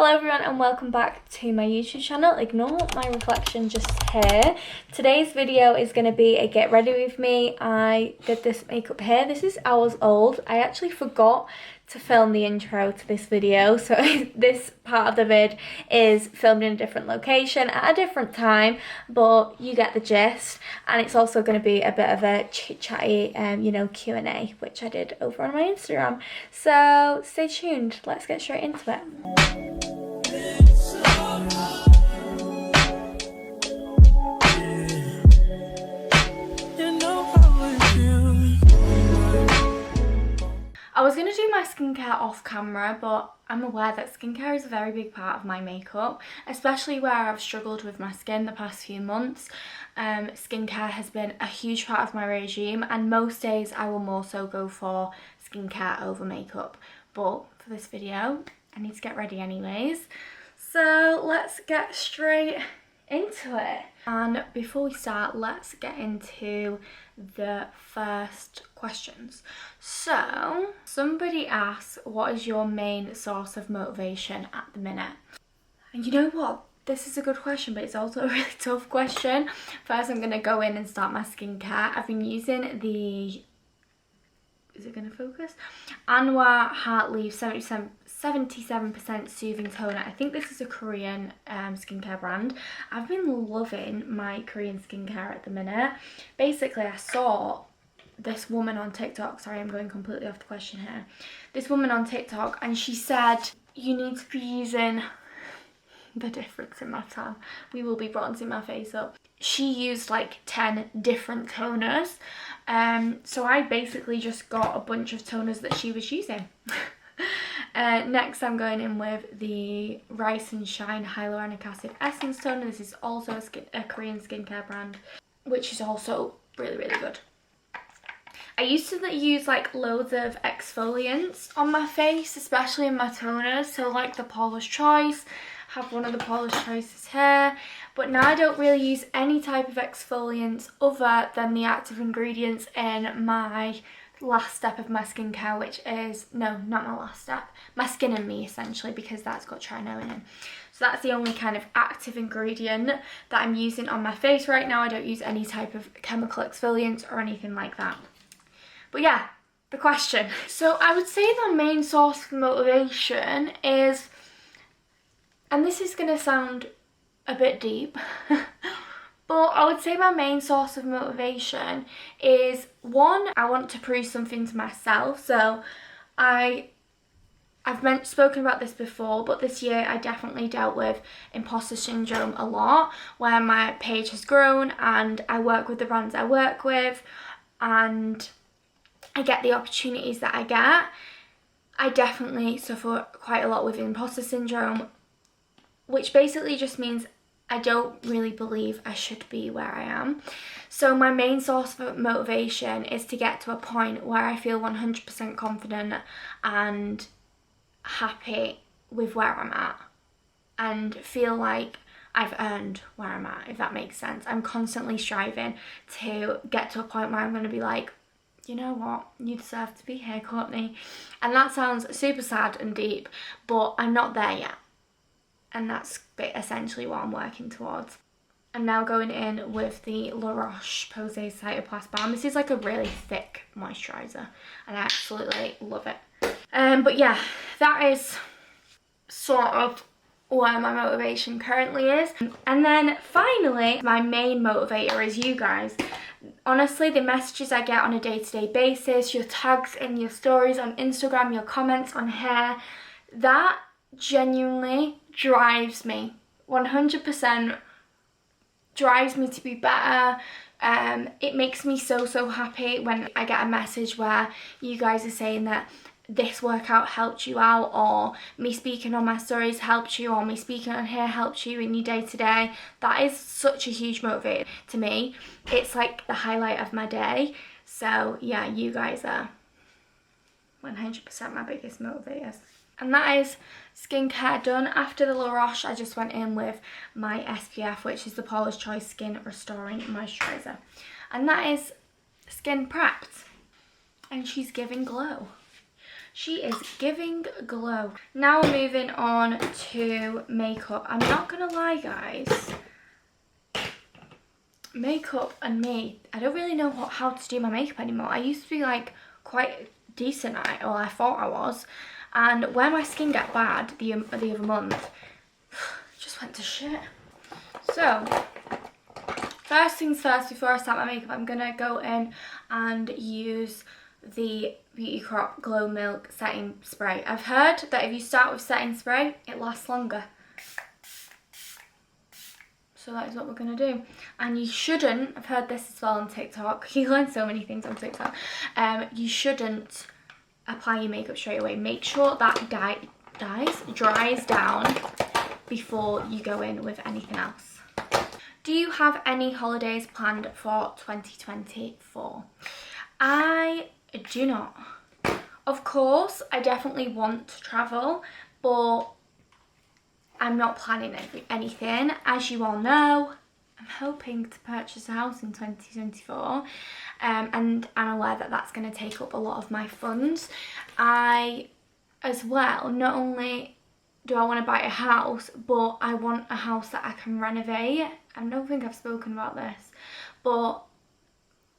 Hello everyone and welcome back to my YouTube channel. Ignore my reflection just here. Today's video is going to be a get ready with me. I did this makeup here. This is hours old. I actually forgot to film the intro to this video, so this part of the vid is filmed in a different location at a different time, but you get the gist. And it's also going to be a bit of a chit-chatty Q&A, which I did over on my Instagram. So stay tuned, let's get straight into it. I was going to do my skincare off camera, but I'm aware that skincare is a very big part of my makeup, especially where I've struggled with my skin the past few months. Skincare has been a huge part of my regime, and most days I will more so go for skincare over makeup. But for this video, I need to get ready anyways. So let's get straight into it. And before we start, let's get into the first questions. So somebody asks, what is your main source of motivation at the minute? And you know what? This is a good question, but it's also a really tough question. First, I'm going to go in and start my skincare. I've been using the... Is it going to focus? Anwar Heart Leaf 77% Soothing Toner. I think this is a Korean skincare brand. I've been loving my Korean skincare at the minute. Basically, I saw this woman on TikTok. Sorry, I'm going completely off the question here. This woman on TikTok, and she said, you need to be using... The difference in my tan. We will be bronzing my face up. She used like 10 different toners. So I basically just got a bunch of toners that she was using. Next, I'm going in with the Rise and Shine Hyaluronic Acid Essence Toner. This is also a Korean skincare brand, which is also really, really good. I used to use like loads of exfoliants on my face, especially in my toners. So like the Paula's Choice. Have one of the Paula's Choices here, but now I don't really use any type of exfoliants other than the active ingredients in my last step of my skincare, which is, no, not my last step, my Skin and Me essentially, because that's got tryptophan in. So that's the only kind of active ingredient that I'm using on my face right now. I don't use any type of chemical exfoliants or anything like that. But yeah, the question. So I would say the main source of motivation is, and this is going to sound a bit deep, but I would say my main source of motivation is, one, I want to prove something to myself. So I've spoken about this before, but this year I definitely dealt with imposter syndrome a lot, where my page has grown and I work with the brands I work with and I get the opportunities that I get. I definitely suffer quite a lot with imposter syndrome, which basically just means I don't really believe I should be where I am. So my main source of motivation is to get to a point where I feel 100% confident and happy with where I'm at and feel like I've earned where I'm at, if that makes sense. I'm constantly striving to get to a point where I'm going to be like, you know what, you deserve to be here, Courtney. And that sounds super sad and deep, but I'm not there yet. And that's essentially what I'm working towards. I'm now going in with the La Roche-Posay Cytoplast Balm. This is like a really thick moisturiser and I absolutely love it. But yeah, that is sort of where my motivation currently is. And then finally, my main motivator is you guys. Honestly, the messages I get on a day-to-day basis, your tags in your stories on Instagram, your comments on here, that genuinely drives me, 100% drives me to be better. It makes me so happy when I get a message where you guys are saying that this workout helped you out, or me speaking on my stories helped you, or me speaking on here helped you in your day-to-day. That is such a huge motivator to me. It's like the highlight of my day. So yeah, you guys are 100% my biggest motivators. And that is skincare done. After the La Roche, I just went in with my SPF, which is the Paula's Choice Skin Restoring Moisturiser. And that is skin prepped. And she's giving glow. She is giving glow. Now we're moving on to makeup. I'm not gonna lie, guys. Makeup and me, I don't really know how to do my makeup anymore. I used to be like quite decent at it, or I thought I was. And when my skin got bad the other month, it just went to shit. So, first things first, before I start my makeup, I'm gonna go in and use the Beauty Crop Glow Milk setting spray. I've heard that if you start with setting spray, it lasts longer. So that is what we're going to do. And you shouldn't, I've heard this as well on TikTok, you learn so many things on TikTok, you shouldn't apply your makeup straight away. Make sure that dries down before you go in with anything else. Do you have any holidays planned for 2024? I do not. Of course, I definitely want to travel, but I'm not planning anything. As you all know, I'm hoping to purchase a house in 2024, and I'm aware that that's going to take up a lot of my funds. As well, not only do I want to buy a house, but I want a house that I can renovate. I don't think I've spoken about this, but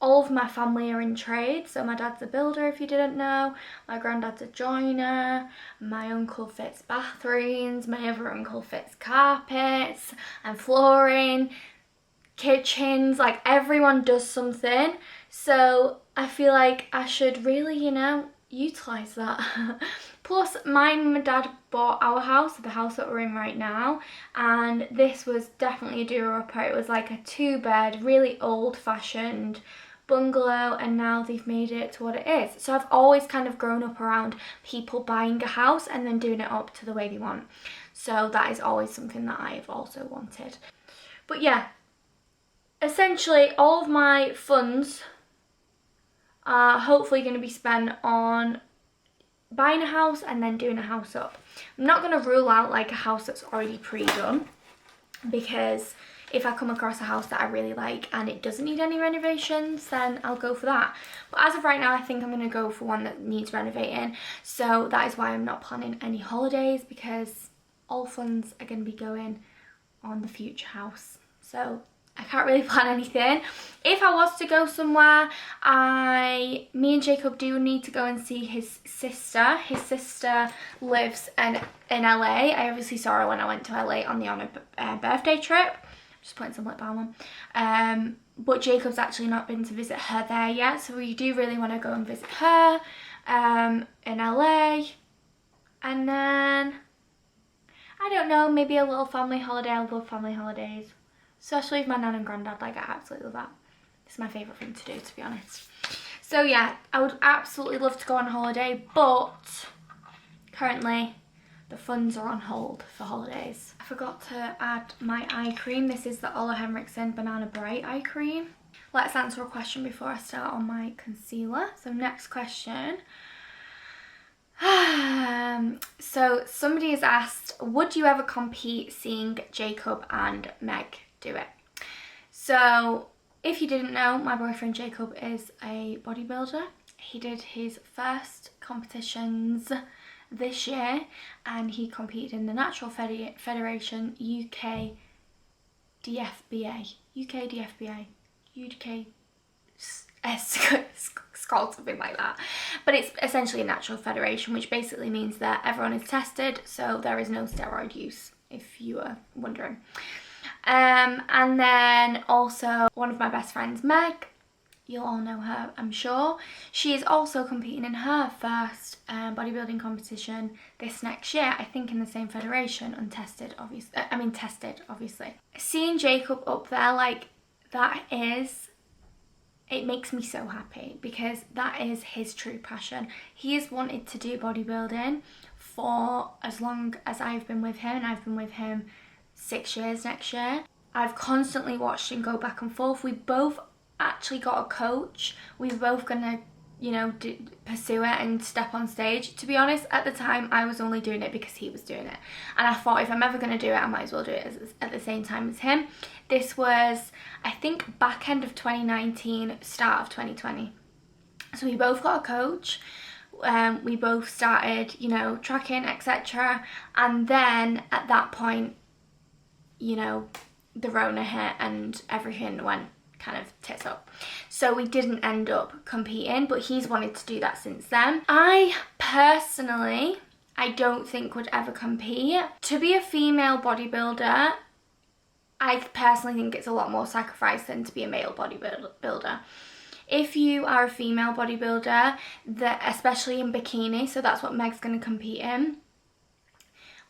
all of my family are in trade. So my dad's a builder, if you didn't know. My granddad's a joiner. My uncle fits bathrooms. My other uncle fits carpets and flooring, kitchens. Like, everyone does something. So I feel like I should really, you know, utilise that. Plus, my mum and dad bought our house, the house that we're in right now, and this was definitely a doer-upper. It was like a 2-bed, really old-fashioned bungalow, and now they've made it to what it is. So I've always kind of grown up around people buying a house and then doing it up to the way they want. So that is always something that I have also wanted. But yeah, essentially all of my funds are hopefully going to be spent on buying a house and then doing a house up. I'm not going to rule out like a house that's already pre-done, because if I come across a house that I really like and it doesn't need any renovations, then I'll go for that. But as of right now, I think I'm going to go for one that needs renovating. So that is why I'm not planning any holidays, because all funds are going to be going on the future house. So I can't really plan anything. If I was to go somewhere, me and Jacob do need to go and see his sister. His sister lives in LA. I obviously saw her when I went to LA on the oner birthday trip. Just putting some lip balm on. But Jacob's actually not been to visit her there yet, so we do really want to go and visit her in LA. And then, I don't know, maybe a little family holiday. I love family holidays, especially with my nan and granddad. Like, I absolutely love that. It's my favourite thing to do, to be honest. So yeah, I would absolutely love to go on holiday, but currently the funds are on hold for holidays. I forgot to add my eye cream. This is the Ole Henriksen Banana Bright Eye Cream. Let's answer a question before I start on my concealer. So next question. So somebody has asked, would you ever compete seeing Jacob and Meg do it? So if you didn't know, my boyfriend Jacob is a bodybuilder. He did his first competitions this year and he competed in the Natural Federation UK DFBA. It's called something like that, but it's essentially a natural federation, which basically means that everyone is tested, so there is no steroid use, if you were wondering. And then also one of my best friends, Meg, you'll all know her, I'm sure. She is also competing in her first bodybuilding competition this next year, I think in the same federation, untested, obviously. Tested, obviously. Seeing Jacob up there, like, it makes me so happy, because that is his true passion. He has wanted to do bodybuilding for as long as I've been with him, and I've been with him 6 years next year. I've constantly watched him go back and forth. We both actually got a coach. We were both gonna, you know, pursue it and step on stage. To be honest, at the time I was only doing it because he was doing it, and I thought if I'm ever gonna do it, I might as well do it at the same time as him. This was, I think, back end of 2019, start of 2020. So we both got a coach. we both started, you know, tracking, etc. And then at that point, you know, the Rona hit and everything went kind of tits up. So we didn't end up competing, but he's wanted to do that since then. I personally, I don't think would ever compete. To be a female bodybuilder, I personally think it's a lot more sacrifice than to be a male bodybuilder. If you are a female bodybuilder, especially in bikini, so that's what Meg's going to compete in,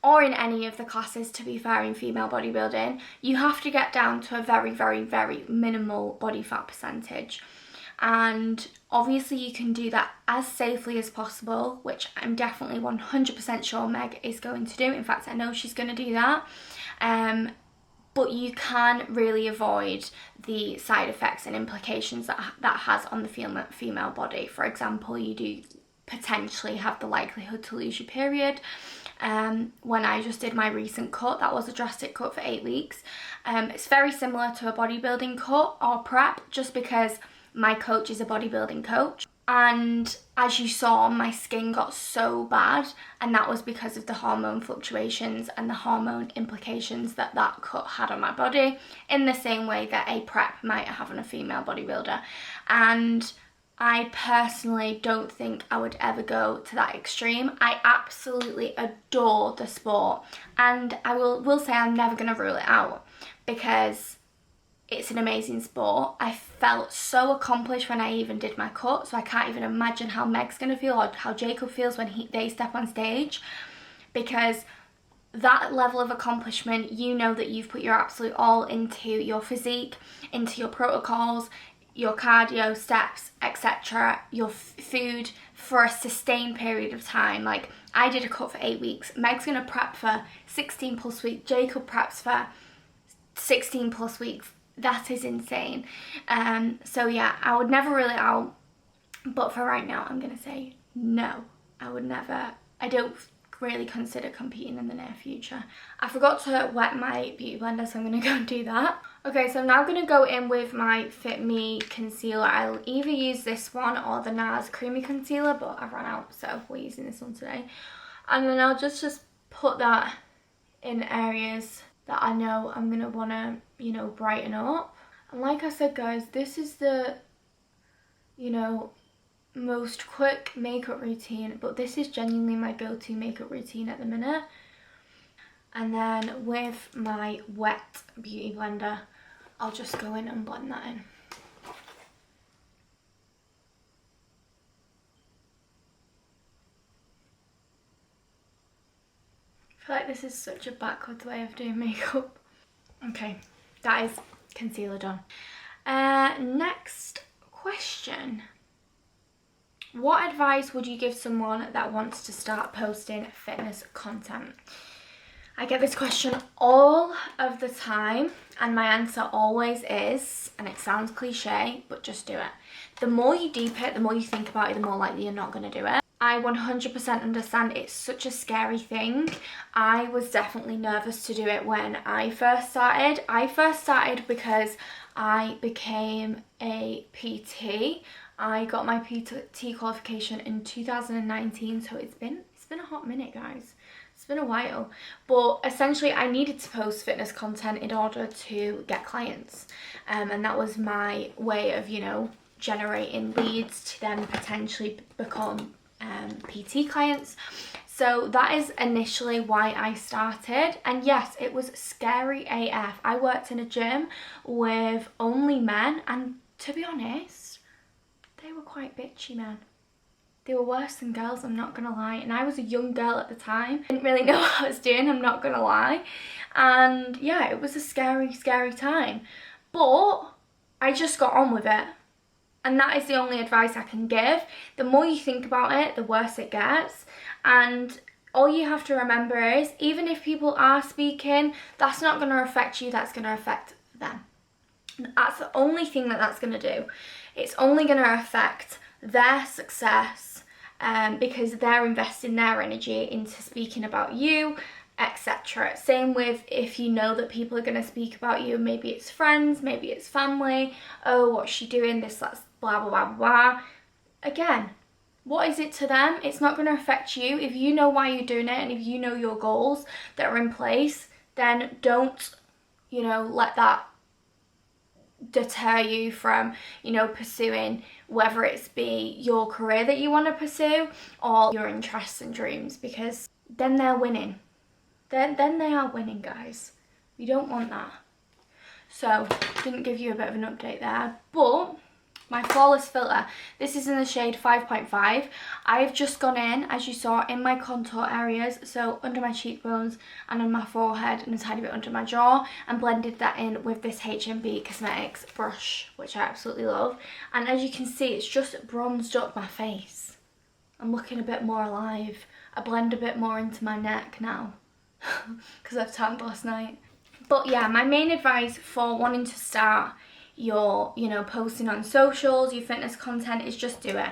or in any of the classes, to be fair, in female bodybuilding, you have to get down to a very, very, very minimal body fat percentage. And obviously you can do that as safely as possible, which I'm definitely 100% sure Meg is going to do. In fact, I know she's going to do that. But you can really avoid the side effects and implications that has on the female body. For example, you do potentially have the likelihood to lose your period. When I just did my recent cut, that was a drastic cut for 8 weeks. It's very similar to a bodybuilding cut or prep, just because my coach is a bodybuilding coach. And as you saw, my skin got so bad, and that was because of the hormone fluctuations and the hormone implications that that cut had on my body, in the same way that a prep might have on a female bodybuilder. And I personally don't think I would ever go to that extreme. I absolutely adore the sport, and I will say I'm never going to rule it out, because it's an amazing sport. I felt so accomplished when I even did my cut, so I can't even imagine how Meg's going to feel, or how Jacob feels when they step on stage, because that level of accomplishment, you know that you've put your absolute all into your physique, into your protocols, your cardio, steps, etc., your food, for a sustained period of time. Like, I did a cut for 8 weeks. Meg's going to prep for 16 plus weeks. Jacob preps for 16 plus weeks. That is insane. So yeah, I would never rule it out. But for right now, I'm going to say no. I would never. I don't really consider competing in the near future. I forgot to wet my beauty blender, so I'm going to go and do that. Okay, so I'm now going to go in with my Fit Me concealer. I'll either use this one or the NARS creamy concealer, but I've run out, so we're using this one today. And then I'll just put that in areas that I know I'm going to want to, you know, brighten up. And like I said, guys, this is the, you know, most quick makeup routine, but this is genuinely my go-to makeup routine at the minute. And then with my wet beauty blender, I'll just go in and blend that in. I feel like this is such a backwards way of doing makeup. Okay, that is concealer done. Next question. What advice would you give someone that wants to start posting fitness content? I get this question all of the time, and my answer always is, and it sounds cliche, but just do it. The more you deep it, the more you think about it, the more likely you're not going to do it. I 100% understand it's such a scary thing. I was definitely nervous to do it when I first started. I first started because I became a PT. I got my PT qualification in 2019, so it's been a hot minute, guys. It's been a while. But essentially, I needed to post fitness content in order to get clients. And that was my way of, you know, generating leads to then potentially become PT clients. So that is initially why I started. And yes, it was scary AF. I worked in a gym with only men, and to be honest, they were quite bitchy men. They were worse than girls, I'm not gonna lie. And I was a young girl at the time. Didn't really know what I was doing, I'm not gonna lie. And yeah, it was a scary, scary time. But I just got on with it. And that is the only advice I can give. The more you think about it, the worse it gets. And all you have to remember is, even if people are speaking, that's not going to affect you, that's going to affect them. That's the only thing that's going to do. It's only going to affect their success, because they're investing their energy into speaking about you, etc. Same with if you know that people are going to speak about you, maybe it's friends, maybe it's family. Oh, what's she doing? This, that's blah, blah, blah, blah. Again, What is it to them? It's not going to affect you. If you know why you're doing it and if you know your goals that are in place, then don't, you know, let that deter you from, you know, pursuing, whether it's be your career that you want to pursue or your interests and dreams, because then they're winning. Then they are winning, guys. You don't want that. So, didn't give you a bit of an update there, but my flawless filter, this is in the shade 5.5. I've just gone in, as you saw, in my contour areas, so under my cheekbones and on my forehead and a tiny bit under my jaw, and blended that in with this HMB Cosmetics brush, which I absolutely love. And as you can see, it's just bronzed up my face. I'm looking a bit more alive. I blend a bit more into my neck now because I've tanned last night. But yeah, my main advice for wanting to start your, you know, posting on socials, your fitness content, is just do it.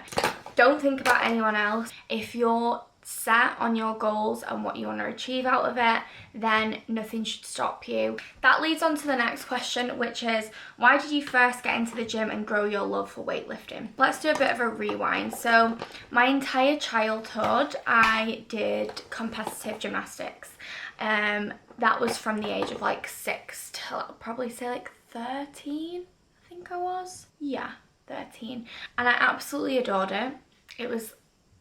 Don't think about anyone else. If you're set on your goals and what you want to achieve out of it, then nothing should stop you. That leads on to the next question, which is, why did you first get into the gym and grow your love for weightlifting? Let's do a bit of a rewind. So my entire childhood I did competitive gymnastics. That was from the age of like 6 till I'll probably say like 13, I think I was. Yeah, 13. And I absolutely adored it. It was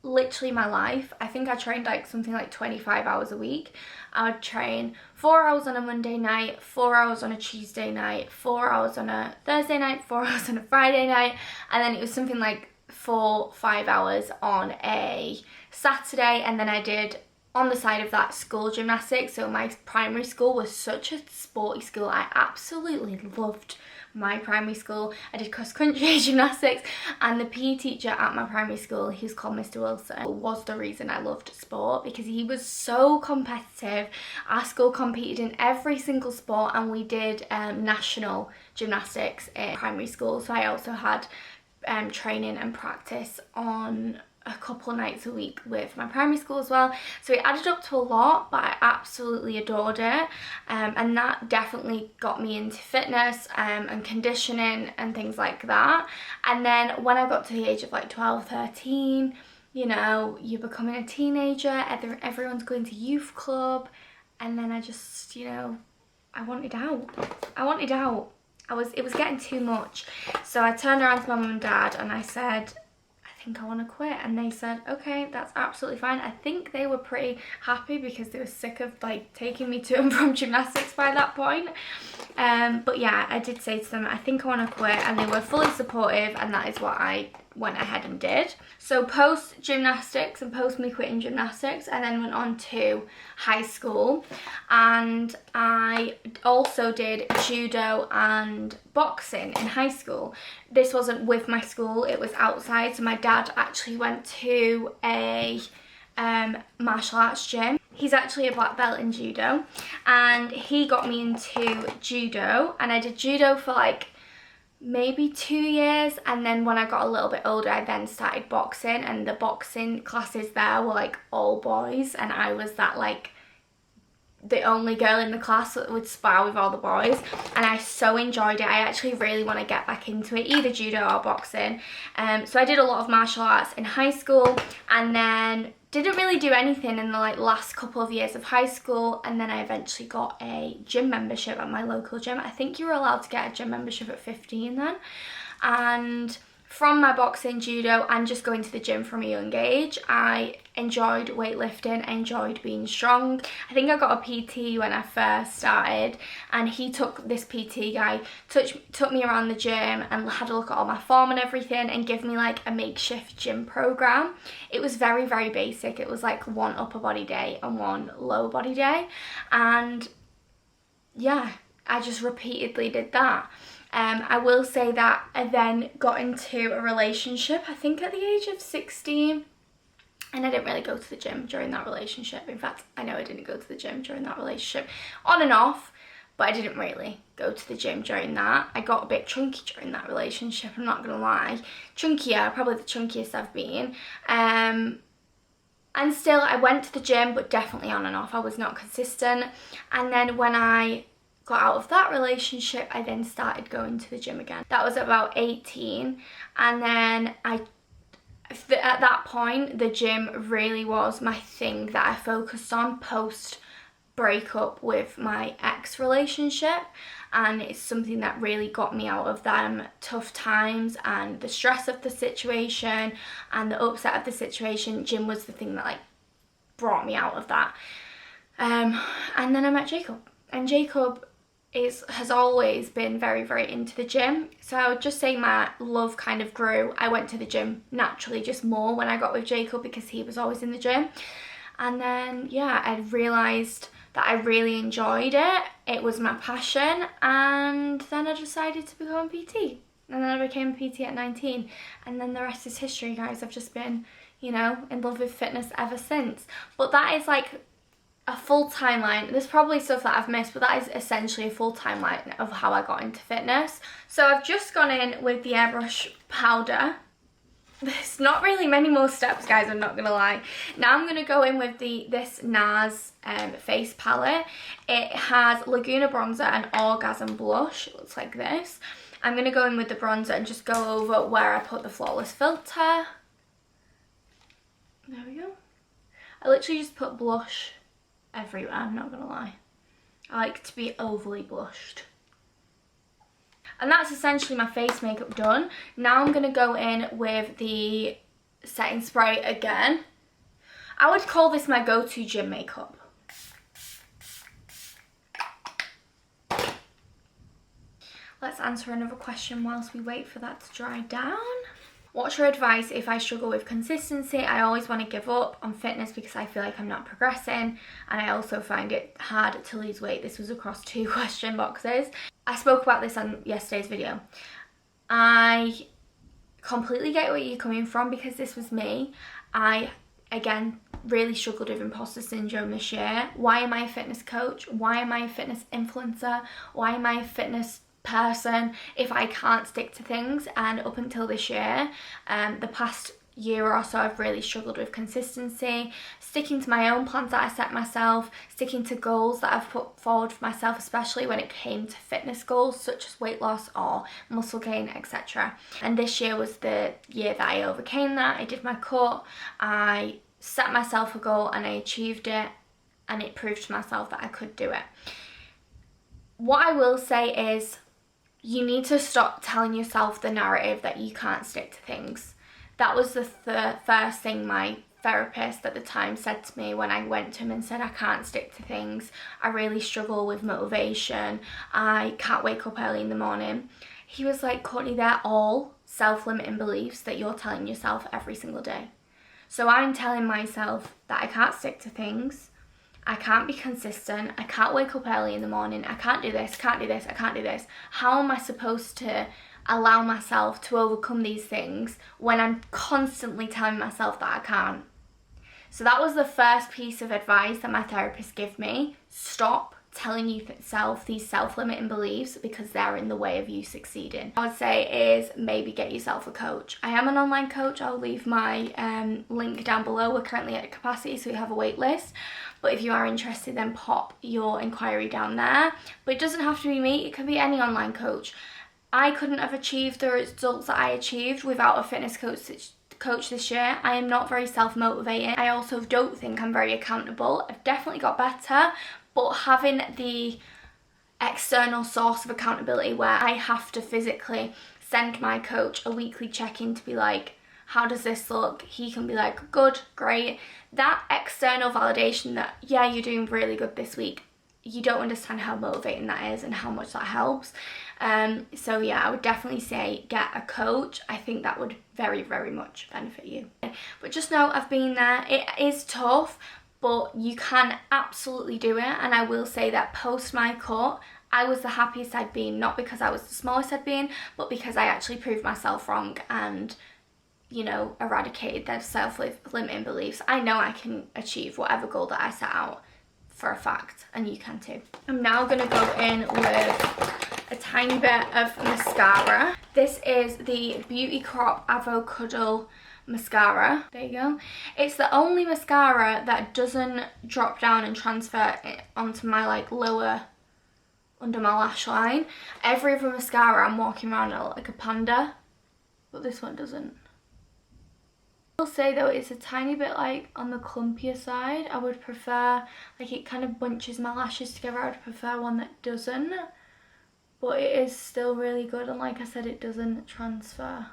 literally my life. I think I trained like something like 25 hours a week. I would train 4 hours on a Monday night, 4 hours on a Tuesday night, 4 hours on a Thursday night, 4 hours on a Friday night, and then it was something like 4-5 hours on a Saturday. And then I did, on the side of that, school gymnastics. So my primary school was such a sporty school. I absolutely loved my primary school. I did cross country gymnastics, and the PE teacher at my primary school, who's called Mr. Wilson, was the reason I loved sport, because he was so competitive. Our school competed in every single sport, and we did national gymnastics in primary school. So I also had training and practice on a couple of nights a week with my primary school as well. So it added up to a lot, but I absolutely adored it. And that definitely got me into fitness and conditioning and things like that. And then when I got to the age of like 12, 13, you know, you're becoming a teenager, everyone's going to youth club, and then I just, you know, I wanted out. It was getting too much. So I turned around to my mum and dad and I said, I think I want to quit. And they said, okay, that's absolutely fine. I think they were pretty happy because they were sick of like taking me to and from gymnastics by that point. But yeah, I did say to them, I think I want to quit, and they were fully supportive, and that is what I went ahead and did. So post gymnastics and post me quitting gymnastics, I then went on to high school, and I also did judo and boxing in high school. This wasn't with my school, it was outside. So my dad actually went to a martial arts gym. He's actually a black belt in judo, and he got me into judo, and I did judo for like maybe 2 years. And then when I got a little bit older, I then started boxing, and the boxing classes there were like all boys, and I was that like the only girl in the class that would spar with all the boys, and I so enjoyed it. I actually really want to get back into it, either judo or boxing. So I did a lot of martial arts in high school, and then didn't really do anything in the like last couple of years of high school. And then I eventually got a gym membership at my local gym. I think you were allowed to get a gym membership at 15 then. And from my boxing, judo, and just going to the gym from a young age, I enjoyed weightlifting, I enjoyed being strong. I think I got a PT when I first started, and he took, this PT guy, took me around the gym and had a look at all my form and everything, and give me like a makeshift gym program. It was very, very basic. It was like one upper body day and one lower body day. And yeah, I just repeatedly did that. I will say that I then got into a relationship, I think at the age of 16, and I didn't really go to the gym during that relationship. In fact, I know I didn't go to the gym during that relationship, on and off, but I didn't really go to the gym during that. I got a bit chunky during that relationship, I'm not gonna lie. Chunkier, probably the chunkiest I've been. And still, I went to the gym, but definitely on and off. I was not consistent. And then when I got out of that relationship, I then started going to the gym again. That was about 18, and then I at that point, the gym really was my thing that I focused on post breakup with my ex relationship, and it's something that really got me out of them tough times and the stress of the situation and the upset of the situation. Gym was the thing that like brought me out of that. And then I met Jacob, and Jacob has always been very, very into the gym. So I would just say my love kind of grew. I went to the gym naturally just more when I got with Jacob because he was always in the gym. And then yeah, I realised that I really enjoyed it. It was my passion, and then I decided to become a PT. And then I became a PT at 19, and then the rest is history, guys. I've just been, you know, in love with fitness ever since. But that is like a full timeline. There's probably stuff that I've missed, but that is essentially a full timeline of how I got into fitness. So I've just gone in with the airbrush powder. There's not really many more steps, guys, I'm not gonna lie. Now I'm gonna go in with this NARS face palette. It has Laguna bronzer and orgasm blush. It looks like this. I'm gonna go in with the bronzer and just go over where I put the flawless filter. There we go. I literally just put blush everywhere, I'm not gonna lie. I like to be overly blushed. And that's essentially my face makeup done. Now I'm going to go in with the setting spray again. I would call this my go-to gym makeup. Let's answer another question whilst we wait for that to dry down. What's your advice if I struggle with consistency? I always want to give up on fitness because I feel like I'm not progressing, and I also find it hard to lose weight. This was across 2 question boxes. I spoke about this on yesterday's video. I completely get where you're coming from because this was me. I, again, really struggled with imposter syndrome this year. Why am I a fitness coach? Why am I a fitness influencer? Why am I a fitness person if I can't stick to things? And up until this year, the past year or so, I've really struggled with consistency, sticking to my own plans that I set myself, sticking to goals that I've put forward for myself, especially when it came to fitness goals such as weight loss or muscle gain, etc. And this year was the year that I overcame that. I did my cut, I set myself a goal and I achieved it, and it proved to myself that I could do it. What I will say is you need to stop telling yourself the narrative that you can't stick to things. That was the first thing my therapist at the time said to me when I went to him and said I can't stick to things. I really struggle with motivation. I can't wake up early in the morning. He was like, Courtney, they're all self-limiting beliefs that you're telling yourself every single day. So I'm telling myself that I can't stick to things. I can't be consistent. I can't wake up early in the morning. I can't do this, can't do this, I can't do this. How am I supposed to allow myself to overcome these things when I'm constantly telling myself that I can't? So that was the first piece of advice that my therapist gave me. Stop telling yourself these self-limiting beliefs because they're in the way of you succeeding. I would say is maybe get yourself a coach. I am an online coach. I'll leave my link down below. We're currently at capacity, so we have a wait list. But if you are interested, then pop your inquiry down there. But it doesn't have to be me. It can be any online coach. I couldn't have achieved the results that I achieved without a fitness coach this year. I am not very self-motivated. I also don't think I'm very accountable. I've definitely got better, but having the external source of accountability where I have to physically send my coach a weekly check-in to be like, how does this look? He can be like, good, great. That external validation that, yeah, you're doing really good this week. You don't understand how motivating that is and how much that helps. So yeah, I would definitely say get a coach. I think that would very, very much benefit you. But just know I've been there. It is tough, but you can absolutely do it. And I will say that post my cut, I was the happiest I'd been, not because I was the smallest I'd been, but because I actually proved myself wrong and, you know, eradicated their self-limiting beliefs. I know I can achieve whatever goal that I set out for a fact, and you can too. I'm now going to go in with a tiny bit of mascara. This is the Beauty Crop Avocado mascara. There you go. It's the only mascara that doesn't drop down and transfer it onto my like lower under my lash line. Every other mascara I'm walking around like a panda, but this one doesn't. I will say though, it's a tiny bit like on the clumpier side. I would prefer, like it kind of bunches my lashes together. I would prefer one that doesn't, but it is still really good, and like I said, it doesn't transfer.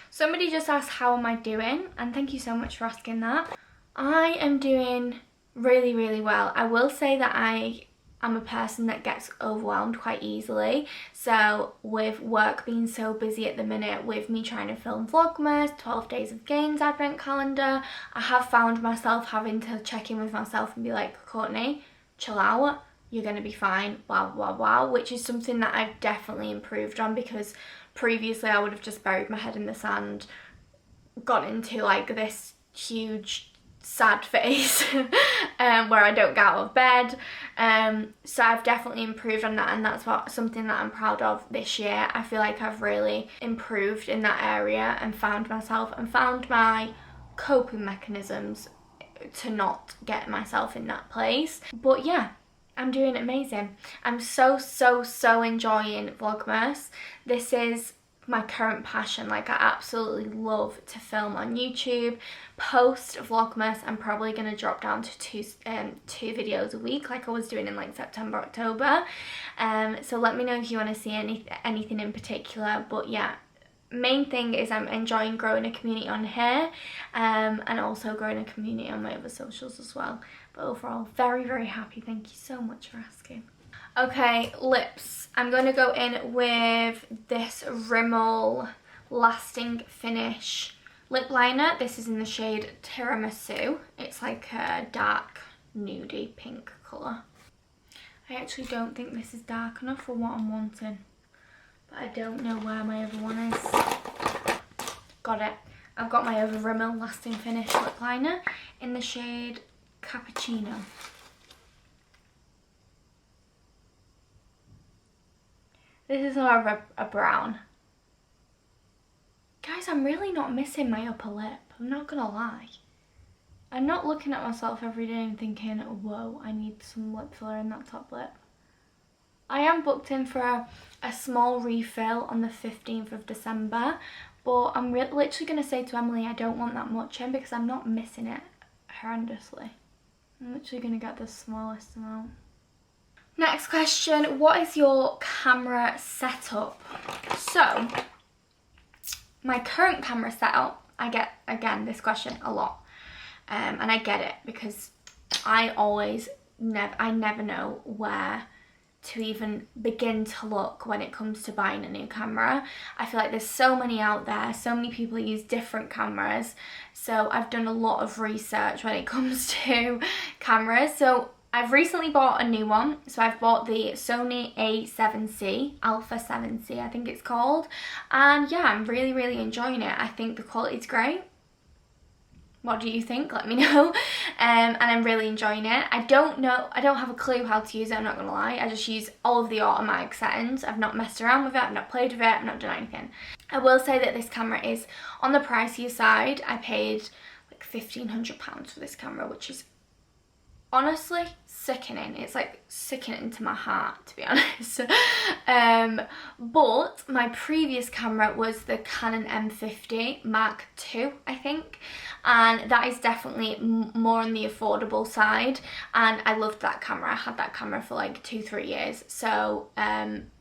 Somebody just asked how am I doing, and thank you so much for asking that. I am doing really, really well. I will say that I'm a person that gets overwhelmed quite easily. So with work being so busy at the minute, with me trying to film vlogmas, 12 days of gains advent calendar, I have found myself having to check in with myself and be like, Courtney, chill out, you're gonna be fine, blah blah blah, which is something that I've definitely improved on, because previously I would have just buried my head in the sand, got into like this huge sad phase where I don't get out of bed. So I've definitely improved on that, and that's something that I'm proud of this year. I feel like I've really improved in that area and found myself and found my coping mechanisms to not get myself in that place. But yeah, I'm doing amazing. I'm so enjoying vlogmas. This is my current passion. Like, I absolutely love to film on YouTube. Post vlogmas, I'm probably going to drop down to two videos a week like I was doing in like September, October. So let me know if you want to see anything in particular. But yeah, main thing is I'm enjoying growing a community on here, and also growing a community on my other socials as well. But overall, very happy. Thank you so much for asking. Okay, lips. I'm going to go in with this Rimmel Lasting Finish lip liner. This is in the shade Tiramisu. It's like a dark nudie pink colour. I actually don't think this is dark enough for what I'm wanting, but I don't know where my other one is. Got it. I've got my other Rimmel Lasting Finish lip liner in the shade Cappuccino. This is more of a brown. Guys, I'm really not missing my upper lip. I'm not gonna lie. I'm not looking at myself every day and thinking, whoa, I need some lip filler in that top lip. I am booked in for a small refill on the 15th of December, but I'm literally gonna say to Emily I don't want that much in because I'm not missing it horrendously. I'm literally gonna get the smallest amount. Next question, what is your camera setup? So, my current camera setup, I get, again, this question a lot. And I get it because I never know where to even begin to look when it comes to buying a new camera. I feel like there's so many out there, so many people use different cameras. So I've done a lot of research when it comes to cameras. So I've recently bought a new one. So I've bought the Sony A7C, Alpha 7C I think it's called. And yeah, I'm really enjoying it. I think the quality's great. What do you think? Let me know. And I'm really enjoying it. I don't have a clue how to use it, I'm not gonna lie. I just use all of the automatic settings. I've not messed around with it, I've not played with it, I've not done anything. I will say that this camera is on the pricier side. I paid like £1,500 for this camera, which is honestly sickening. It's like sickening to my heart, to be honest. But my previous camera was the Canon M50 Mark II, I think, and that is definitely more on the affordable side, and I loved that camera. I had that camera for like 2-3 years. So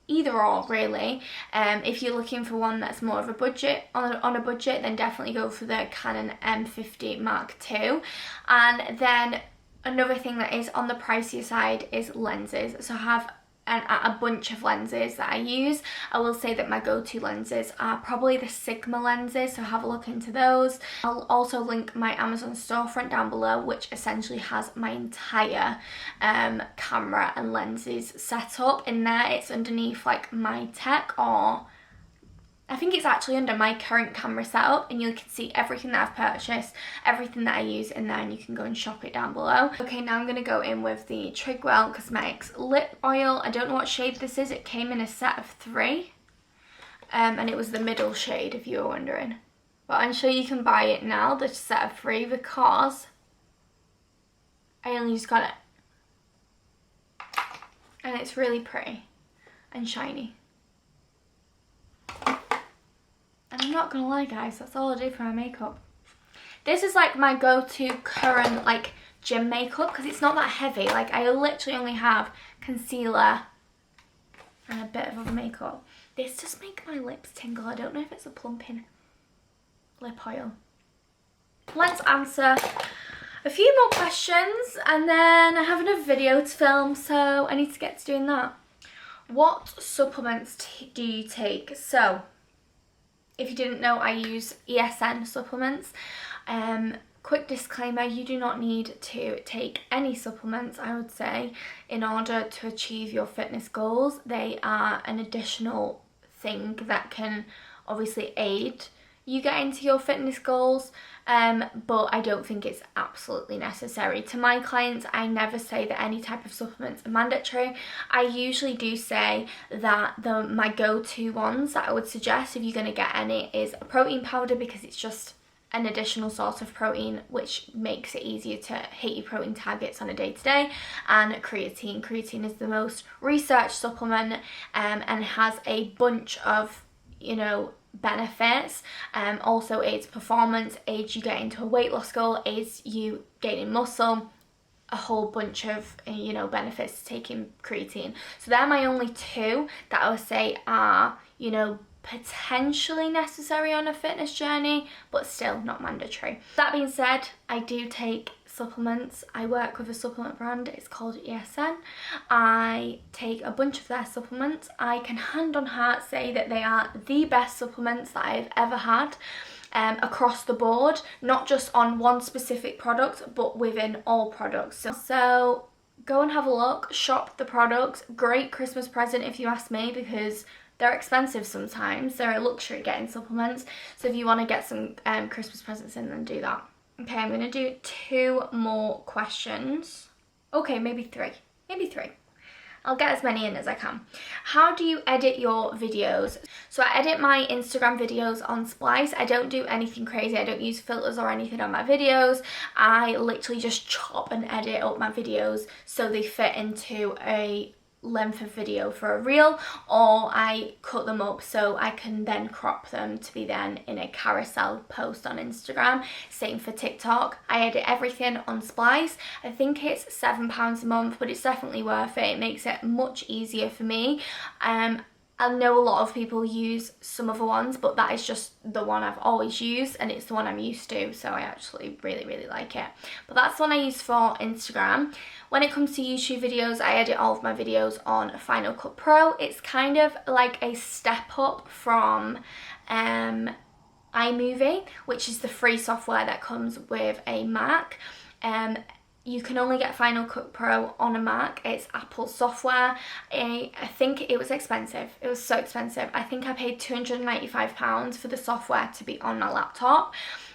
either or really. If you're looking for one that's more of a budget, on a budget, then definitely go for the Canon M50 Mark II. And then another thing that is on the pricier side is lenses. So I have a bunch of lenses that I use. I will say that my go-to lenses are probably the Sigma lenses, so have a look into those. I'll also link my Amazon storefront down below, which essentially has my entire camera and lenses set up in there. It's underneath like my tech, or I think it's actually under my current camera setup, and you can see everything that I've purchased, everything that I use in there, and you can go and shop it down below. Okay, now I'm going to go in with the Trigwell Cosmetics Lip Oil. I don't know what shade this is. It came in a set of 3, and it was the middle shade, if you were wondering. But I'm sure you can buy it now, the set of 3, because I only just got it. And it's really pretty and shiny. And I'm not gonna lie guys, that's all I do for my makeup. This is like my go-to current like gym makeup because it's not that heavy. Like I literally only have concealer and a bit of other makeup. This just makes my lips tingle. I don't know if it's a plumping lip oil. Let's answer a few more questions and then I have another video to film, so I need to get to doing that. What supplements do you take? So, if you didn't know, I use ESN supplements. Quick disclaimer, you do not need to take any supplements, I would say, in order to achieve your fitness goals. They are an additional thing that can obviously aid you get into your fitness goals, but I don't think it's absolutely necessary. To my clients, I never say that any type of supplements are mandatory. I usually do say that my go-to ones that I would suggest if you're going to get any is a protein powder, because it's just an additional source of protein which makes it easier to hit your protein targets on a day-to-day, and creatine. Creatine is the most researched supplement and has a bunch of, you know, benefits. Also aids performance, aids you get into a weight loss goal, aids you gaining muscle, a whole bunch of, you know, benefits to taking creatine. So they're my only two that I would say are, you know, potentially necessary on a fitness journey, but still not mandatory. That being said, I do take supplements. I work with a supplement brand, it's called ESN. I take a bunch of their supplements. I can hand on heart say that they are the best supplements that I've ever had. Across the board, not just on one specific product, but within all products. So go and have a look, shop the products. Great Christmas present if you ask me, because they're expensive sometimes. They're a luxury getting supplements. So if you want to get some Christmas presents in, then do that. Okay, I'm going to do 2 more questions. Okay, maybe 3. Maybe 3. I'll get as many in as I can. How do you edit your videos? So I edit my Instagram videos on Splice. I don't do anything crazy. I don't use filters or anything on my videos. I literally just chop and edit up my videos so they fit into a length of video for a reel, or I cut them up so I can then crop them to be then in a carousel post on Instagram. Same for TikTok. I edit everything on Splice. I think it's £7 a month, but it's definitely worth it. It makes it much easier for me. I know a lot of people use some other ones, but that is just the one I've always used and it's the one I'm used to, so I actually really like it. But that's the one I use for Instagram. When it comes to YouTube videos, I edit all of my videos on Final Cut Pro. It's kind of like a step up from iMovie, which is the free software that comes with a Mac. You can only get Final Cut Pro on a Mac. It's Apple software. I think it was expensive. It was so expensive. I think I paid £295 for the software to be on my laptop.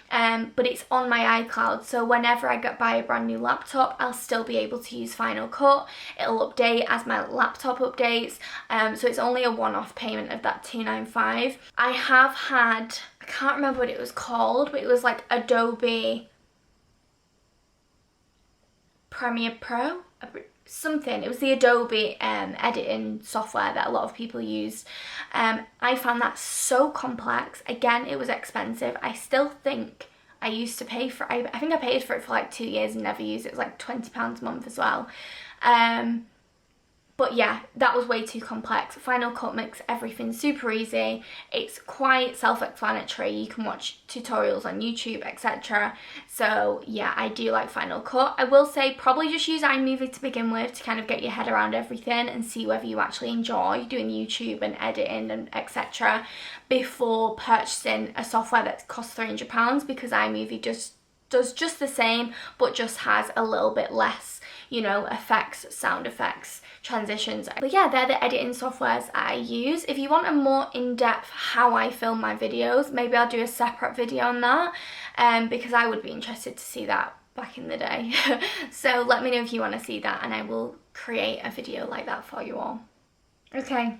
But it's on my iCloud, so whenever I buy a brand new laptop, I'll still be able to use Final Cut. It'll update as my laptop updates, so it's only a one-off payment of that $295. I have had, I can't remember what it was called, but it was like Adobe Premiere Pro, something. It was the Adobe editing software that a lot of people use. I found that so complex. Again, it was expensive. I still think I used to pay for, I think I paid for it for like 2 years and never used it. It was like £20 a month as well. But yeah, that was way too complex. Final Cut makes everything super easy. It's quite self-explanatory. You can watch tutorials on YouTube, etc. So yeah, I do like Final Cut. I will say probably just use iMovie to begin with to kind of get your head around everything and see whether you actually enjoy doing YouTube and editing and etc. before purchasing a software that costs £300, because iMovie just does just the same, but just has a little bit less, you know, effects, sound effects, transitions. But yeah, they're the editing softwares I use. If you want a more in-depth how I film my videos, maybe I'll do a separate video on that, because I would be interested to see that back in the day. So let me know if you want to see that and I will create a video like that for you all. Okay.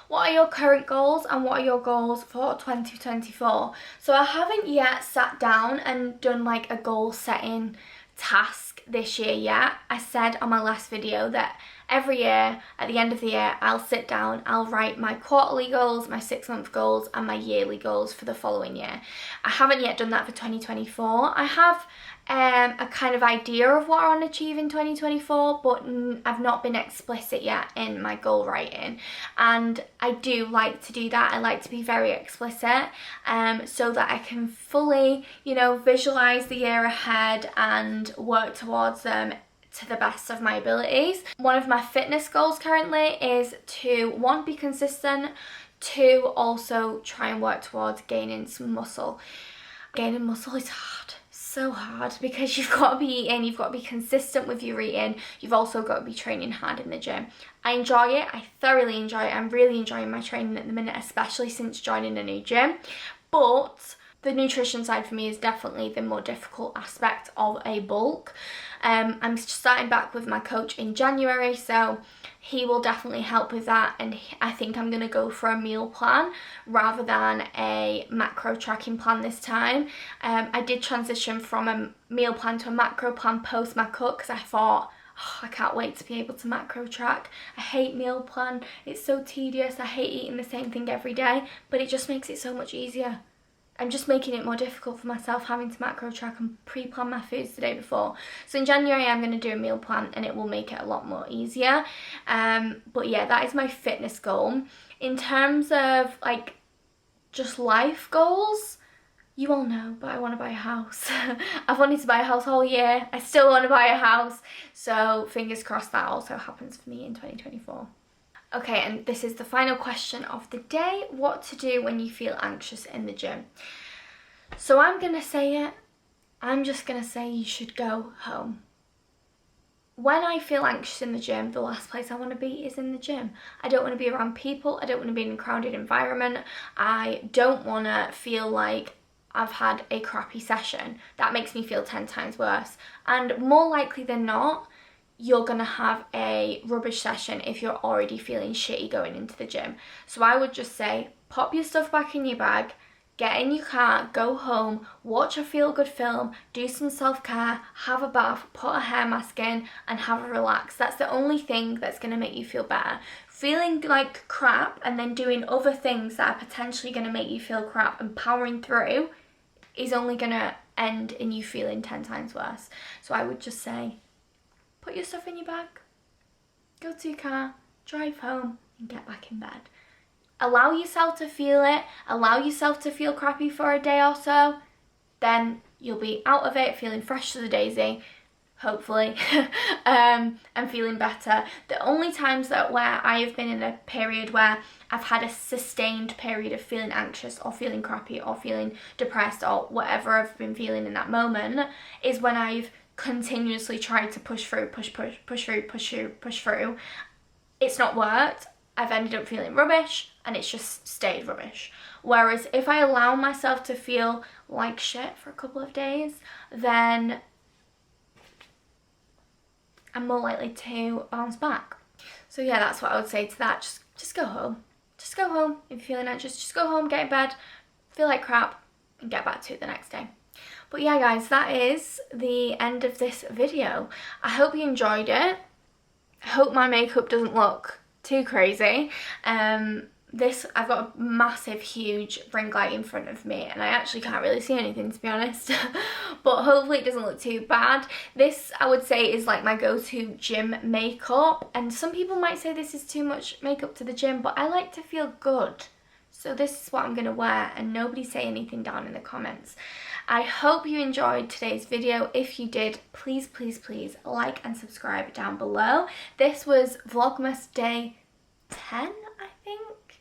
What are your current goals and what are your goals for 2024? So I haven't yet sat down and done like a goal setting task this year yet. I said on my last video that every year, at the end of the year, I'll sit down, I'll write my quarterly goals, my 6-month goals, and my yearly goals for the following year. I haven't yet done that for 2024. I have a kind of idea of what I want to achieve in 2024, but I've not been explicit yet in my goal writing, and I do like to do that. I like to be very explicit, so that I can fully, you know, visualize the year ahead and work towards them to the best of my abilities. One of my fitness goals currently is to, 1, be consistent, 2, also try and work towards gaining some muscle. Gaining muscle is hard. So hard, because you've got to be eating, you've got to be consistent with your eating, you've also got to be training hard in the gym. I enjoy it, I thoroughly enjoy it, I'm really enjoying my training at the minute, especially since joining a new gym, but the nutrition side for me is definitely the more difficult aspect of a bulk. I'm starting back with my coach in January, so he will definitely help with that, and I think I'm going to go for a meal plan rather than a macro tracking plan this time. I did transition from a meal plan to a macro plan post my cut, because I thought, oh, I can't wait to be able to macro track. I hate meal plan, it's so tedious, I hate eating the same thing every day, but it just makes it so much easier. I'm just making it more difficult for myself having to macro track and pre-plan my foods the day before. So in January I'm going to do a meal plan, and it will make it a lot more easier. But yeah, that is my fitness goal. In terms of like just life goals, you all know, but I want to buy a house. I've wanted to buy a house all year. I still want to buy a house. So fingers crossed that also happens for me in 2024. Okay, and this is the final question of the day. What to do when you feel anxious in the gym? So I'm going to say it. I'm just going to say you should go home. When I feel anxious in the gym, the last place I want to be is in the gym. I don't want to be around people. I don't want to be in a crowded environment. I don't want to feel like I've had a crappy session. That makes me feel 10 times worse. And more likely than not, you're going to have a rubbish session if you're already feeling shitty going into the gym. So I would just say, pop your stuff back in your bag, get in your car, go home, watch a feel-good film, do some self-care, have a bath, put a hair mask in, and have a relax. That's the only thing that's going to make you feel better. Feeling like crap and then doing other things that are potentially going to make you feel crap and powering through is only going to end in you feeling 10 times worse. So I would just say, put your stuff in your bag, go to your car, drive home, and get back in bed. Allow yourself to feel it, allow yourself to feel crappy for a day or so, then you'll be out of it feeling fresh to the daisy, hopefully, and feeling better. The only times that where I have been in a period where I've had a sustained period of feeling anxious or feeling crappy or feeling depressed or whatever I've been feeling in that moment is when I've continuously tried to push through. It's not worked. I've ended up feeling rubbish, and it's just stayed rubbish. Whereas if I allow myself to feel like shit for a couple of days, then I'm more likely to bounce back. So yeah, that's what I would say to that. Just go home. Just go home. If you're feeling anxious, just go home, get in bed, feel like crap, and get back to it the next day. But yeah, guys, that is the end of this video. I hope you enjoyed it. I hope my makeup doesn't look too crazy. I've got a massive, huge ring light in front of me, and I actually can't really see anything, to be honest. But hopefully it doesn't look too bad. This, I would say, is like my go-to gym makeup. And some people might say this is too much makeup to the gym, but I like to feel good. So this is what I'm going to wear, and nobody say anything down in the comments. I hope you enjoyed today's video. If you did, please, please, please like and subscribe down below. This was Vlogmas day 10, I think.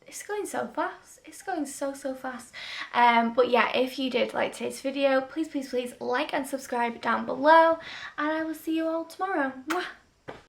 It's going so fast. It's going so fast. But yeah, if you did like today's video, please, please, please like and subscribe down below. And I will see you all tomorrow. Mwah!